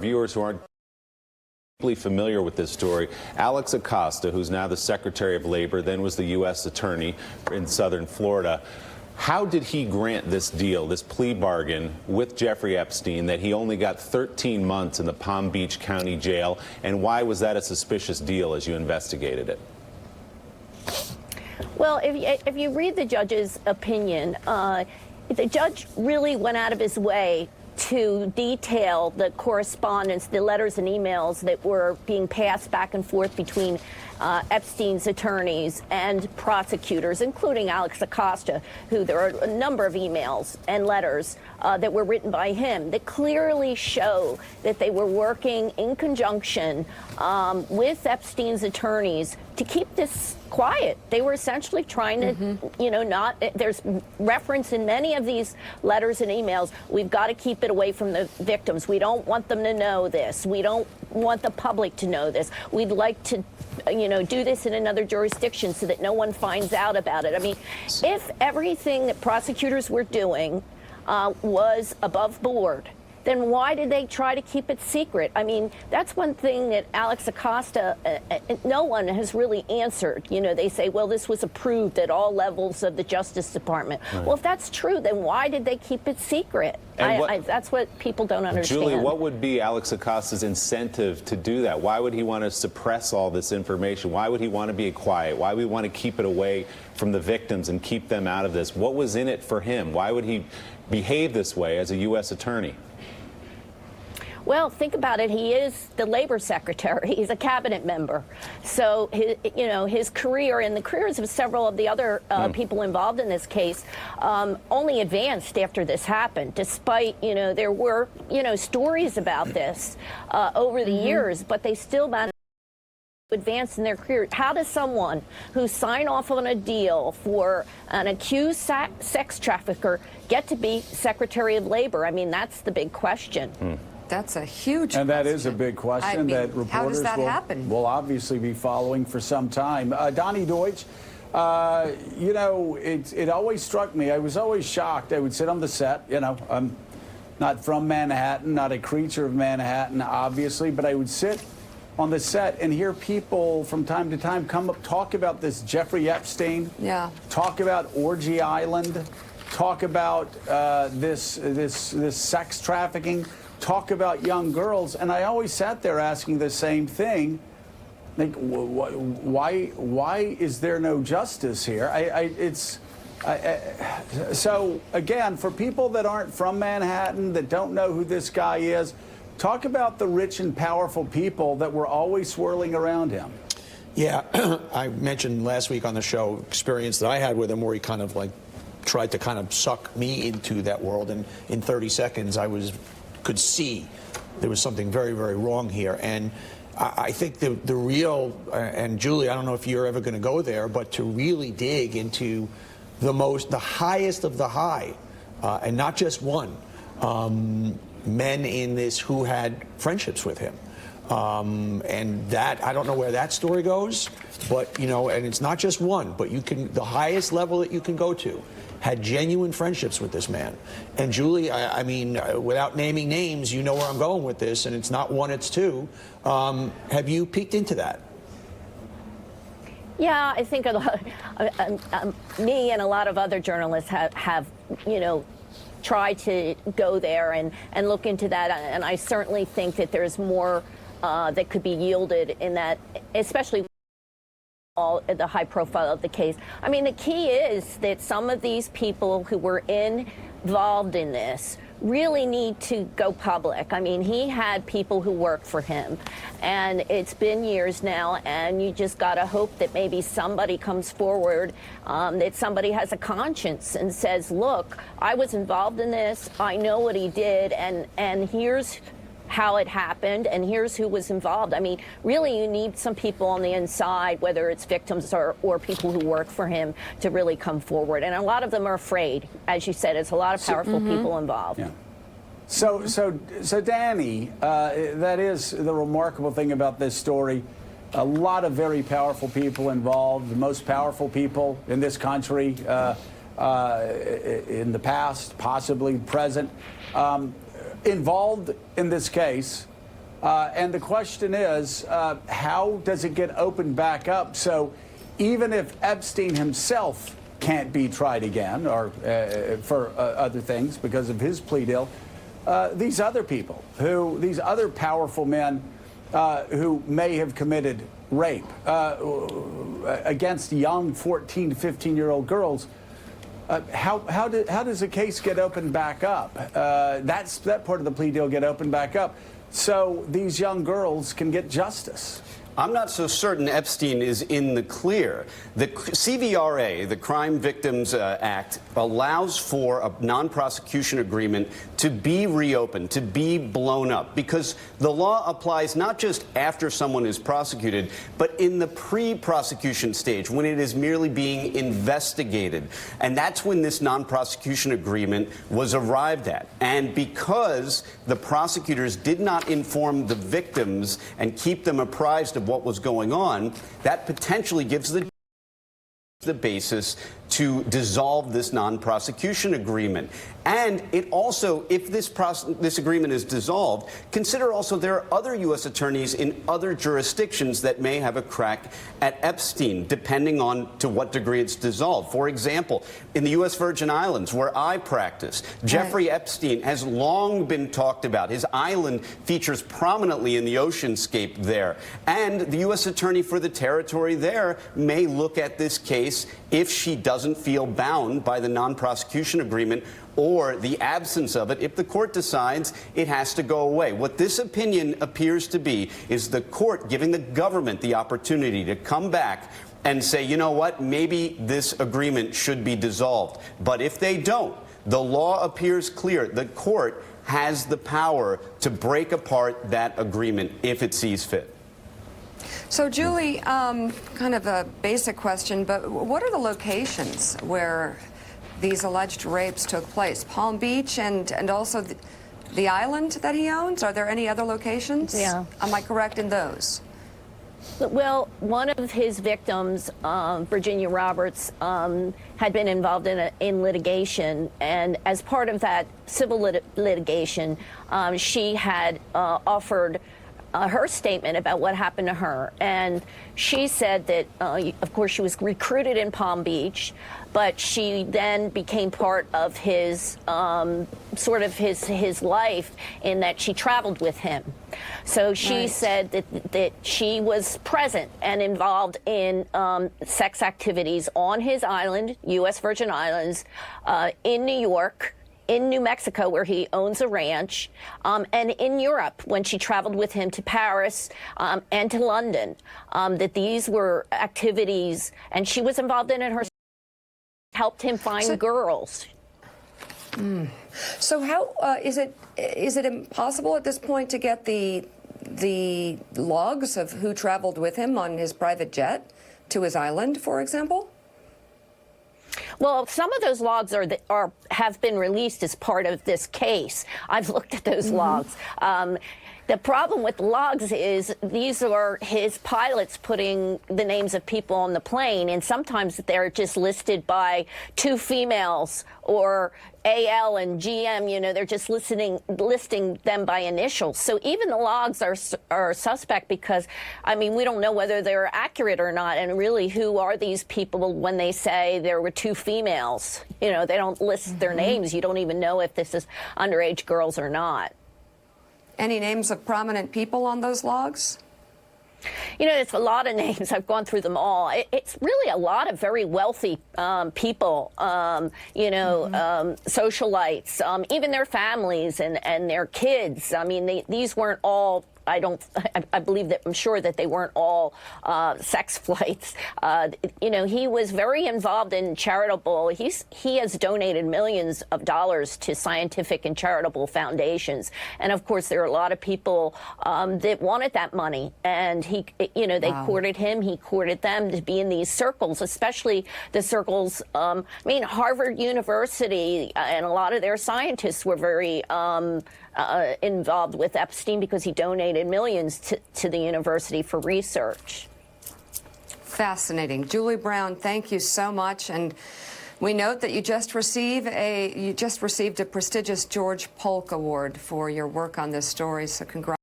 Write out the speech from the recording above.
Viewers who aren't deeply familiar with this story, Alex Acosta, who's now the Secretary of Labor, then was the U.S. Attorney in southern Florida. How did he grant this deal, this plea bargain with Jeffrey Epstein, that he only got 13 months in the Palm Beach County Jail, and why was that a suspicious deal as you investigated it? Well, if you read the judge's opinion, the judge really went out of his way to detail the correspondence, the letters and emails that were being passed back and forth between Epstein's attorneys and prosecutors, including Alex Acosta, who there are a number of emails and letters that were written by him that clearly show that they were working in conjunction with Epstein's attorneys to keep this quiet. They were essentially trying to, there's reference in many of these letters and emails, we've got to keep it away from the victims. We don't want them to know this. We don't want the public to know this. We'd like to, do this in another jurisdiction so that no one finds out about it. I mean, if everything that prosecutors were doing was above board, then why did they try to keep it secret? I mean, that's one thing that Alex Acosta, no one has really answered. They say, well, this was approved at all levels of the Justice Department. Right. Well, if that's true, then why did they keep it secret? That's what people don't understand. Julie, what would be Alex Acosta's incentive to do that? Why would he want to suppress all this information? Why would he want to be quiet? Why would he want to keep it away from the victims and keep them out of this? What was in it for him? Why would he behave this way as a U.S. attorney? Well, think about it. He is the labor secretary. He's a cabinet member. So, his career and the careers of several of the other people involved in this case only advanced after this happened, despite, there were, stories about this over the years, but they still managed to advance in their career. How does someone who signed off on a deal for an accused sex trafficker get to be Secretary of Labor? I mean, that's the big question. That's a huge question. And that is a big question that reporters will obviously be following for some time. Donnie Deutsch, it always struck me. I was always shocked. I would sit on the set. I'm not from Manhattan, not a creature of Manhattan, obviously, but I would sit on the set and hear people from time to time come up, talk about this Jeffrey Epstein, talk about Orgy Island, talk about this sex trafficking, talk about young girls, and I always sat there asking the same thing, like, why is there no justice here? So again, for people that aren't from Manhattan, that don't know who this guy is, talk about the rich and powerful people that were always swirling around him. Yeah, I mentioned last week on the show experience that I had with him, where he kind of tried to kind of suck me into that world, and in 30 seconds could see there was something very, very wrong here. And I think the real, and Julie, I don't know if you're ever going to go there, but to really dig into the highest of the high, and not just one, men in this who had friendships with him. And that, I don't know where that story goes, but, and it's not just one, but the highest level that you can go to had genuine friendships with this man. And Julie, I mean, without naming names, you know where I'm going with this, and it's not one, it's two. Have you peeked into that? Yeah, I think me and a lot of other journalists have tried to go there and look into that, and I certainly think that there's more that could be yielded in that, especially the high profile of the case. I mean, the key is that some of these people who were involved in this really need to go public. I mean, he had people who worked for him, and it's been years now, and you just got to hope that maybe somebody comes forward, that somebody has a conscience and says, look, I was involved in this, I know what he did, and here's how it happened, and here's who was involved. I mean, really, you need some people on the inside, whether it's victims or people who work for him, to really come forward. And a lot of them are afraid. As you said, it's a lot of powerful people involved. Yeah. So Danny, that is the remarkable thing about this story. A lot of very powerful people involved, the most powerful people in this country in the past, possibly present. Involved in this case, And the question is, how does it get opened back up? So even if Epstein himself can't be tried again or for other things because of his plea deal, these other people, these other powerful men who may have committed rape against young 14 to 15-year-old girls, how does a case get opened back up? That part of the plea deal get opened back up so these young girls can get justice. I'm not so certain Epstein is in the clear. The CVRA, the Crime Victims Act, allows for a non-prosecution agreement to be reopened, to be blown up, because the law applies not just after someone is prosecuted, but in the pre-prosecution stage, when it is merely being investigated. And that's when this non-prosecution agreement was arrived at. And because the prosecutors did not inform the victims and keep them apprised of what was going on, that potentially gives the basis to dissolve this non-prosecution agreement. And it also, if this agreement is dissolved, consider also there are other U.S. attorneys in other jurisdictions that may have a crack at Epstein, depending on to what degree it's dissolved. For example, in the U.S. Virgin Islands, where I practice, Jeffrey Epstein has long been talked about. His island features prominently in the oceanscape there. And the U.S. attorney for the territory there may look at this case if she doesn't feel bound by the non-prosecution agreement or the absence of it, if the court decides it has to go away. What this opinion appears to be is the court giving the government the opportunity to come back and say, you know what, maybe this agreement should be dissolved. But if they don't, the law appears clear. The court has the power to break apart that agreement if it sees fit. So, Julie, kind of a basic question, but what are the locations where these alleged rapes took place? Palm Beach and also the island that he owns? Are there any other locations? Yeah. Am I correct in those? Well, one of his victims, Virginia Roberts, had been involved in litigation, and as part of that civil litigation, she had offered her statement about what happened to her. And she said that, of course, she was recruited in Palm Beach, but she then became part of his, sort of his life in that she traveled with him. So she said that she was present and involved in sex activities on his island, U.S. Virgin Islands, in New York, in New Mexico, where he owns a ranch, and in Europe, when she traveled with him to Paris and to London, that these were activities, and she was involved in it herself, helped him find girls. So how is it impossible at this point to get the logs of who traveled with him on his private jet to his island, for example? Well, some of those logs have been released as part of this case. I've looked at those logs. The problem with the logs is these are his pilots putting the names of people on the plane, and sometimes they're just listed by two females or AL and GM, you know, they're just listing them by initials. So even the logs are suspect because, I mean, we don't know whether they're accurate or not. And really, who are these people when they say there were two females? You know, they don't list their names. You don't even know if this is underage girls or not. Any names of prominent people on those logs? You know, it's a lot of names. I've gone through them all. It's really a lot of very wealthy people, you know, socialites, even their families and their kids. I mean, these weren't all. I believe that, I'm sure that they weren't all sex flights. You know, he was very involved in charitable. He has donated millions of dollars to scientific and charitable foundations. And of course, there are a lot of people that wanted that money. And he, you know, they courted him. He courted them to be in these circles, especially the circles. I mean, Harvard University and a lot of their scientists were very involved with Epstein because he donated millions to the university for research. Fascinating. Julie Brown, thank you so much. And we note that you just received a prestigious George Polk Award for your work on this story. So congrats.